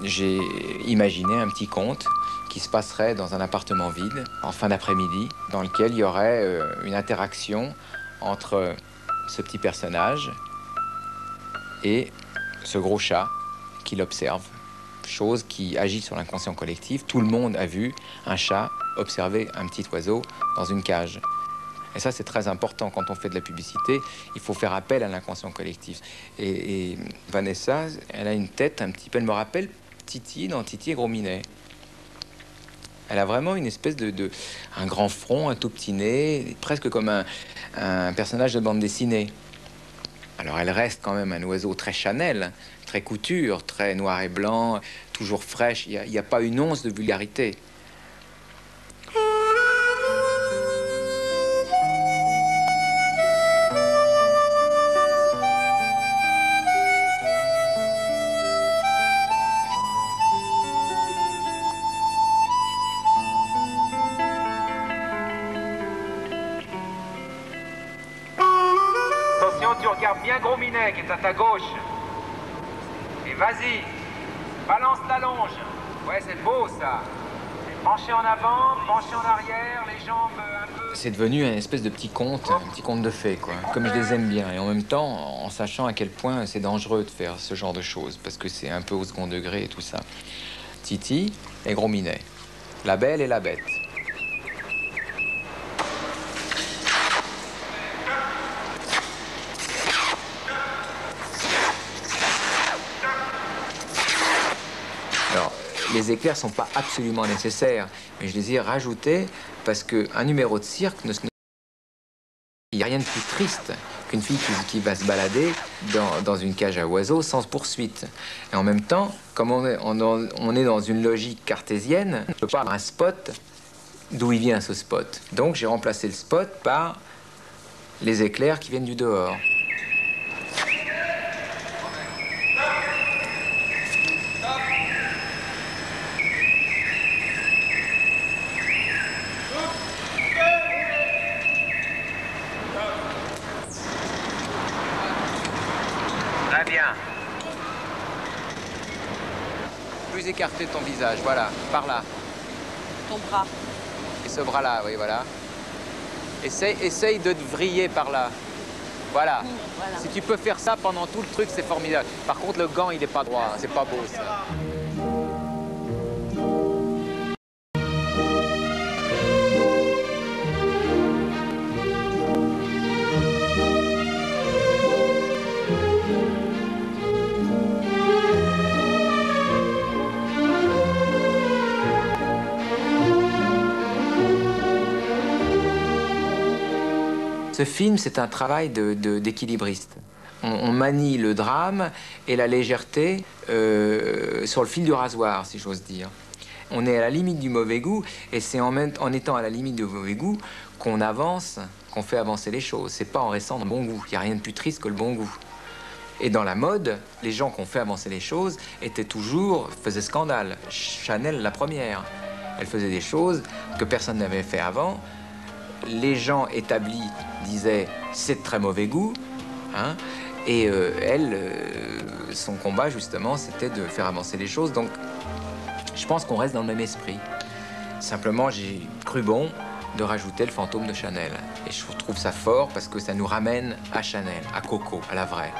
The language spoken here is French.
j'ai imaginé un petit conte qui se passerait dans un appartement vide, en fin d'après-midi, dans lequel il y aurait une interaction entre ce petit personnage et ce gros chat qui l'observe. Chose qui agit sur l'inconscient collectif. Tout le monde a vu un chat observer un petit oiseau dans une cage. Et ça, c'est très important. Quand on fait de la publicité, il faut faire appel à l'inconscient collectif. Et Vanessa, elle a une tête un petit peu... Elle me rappelle Titi dans Titi et Gros Minet. Elle a vraiment une espèce un grand front, un tout petit nez, presque comme un personnage de bande dessinée. Alors elle reste quand même un oiseau très Chanel, très couture, très noir et blanc, toujours fraîche. Il n'y a pas une once de vulgarité. Attention, tu regardes bien Gros Minet qui est à ta gauche. Et vas-y, balance la longe. Ouais, c'est beau ça. Penché en avant, penché en arrière, les jambes un peu... C'est devenu un espèce de petit conte de fées, quoi. Comme je les aime bien. Et en même temps, en sachant à quel point c'est dangereux de faire ce genre de choses. Parce que c'est un peu au second degré et tout ça. Titi et Gros Minet. La belle et la bête. Alors, les éclairs sont pas absolument nécessaires, mais je les ai rajoutés parce qu'un numéro de cirque, il n'y a rien de plus triste qu'une fille qui va se balader dans une cage à oiseaux sans poursuite. Et en même temps, comme on est dans une logique cartésienne, on ne peut pas avoir un spot d'où il vient ce spot. Donc j'ai remplacé le spot par les éclairs qui viennent du dehors. Très bien. Plus écarté de ton visage, voilà, par là. Ton bras. Et ce bras-là, oui, voilà. Essaye de te vriller par là. Voilà. Voilà. Si tu peux faire ça pendant tout le truc, c'est formidable. Par contre, le gant, il n'est pas droit. C'est pas beau, ça. Ce film, c'est un travail d'équilibriste. On manie le drame et la légèreté sur le fil du rasoir, si j'ose dire. On est à la limite du mauvais goût, et c'est en étant à la limite du mauvais goût qu'on avance, qu'on fait avancer les choses. C'est pas en restant dans le bon goût. Il n'y a rien de plus triste que le bon goût. Et dans la mode, les gens qui ont fait avancer les choses faisaient scandale. Chanel, la première. Elle faisait des choses que personne n'avait fait avant. Les gens établis disaient c'est de très mauvais goût, hein, et son combat justement c'était de faire avancer les choses. Donc je pense qu'on reste dans le même esprit. Simplement j'ai cru bon de rajouter le fantôme de Chanel, et je trouve ça fort parce que ça nous ramène à Chanel, à Coco, à la vraie.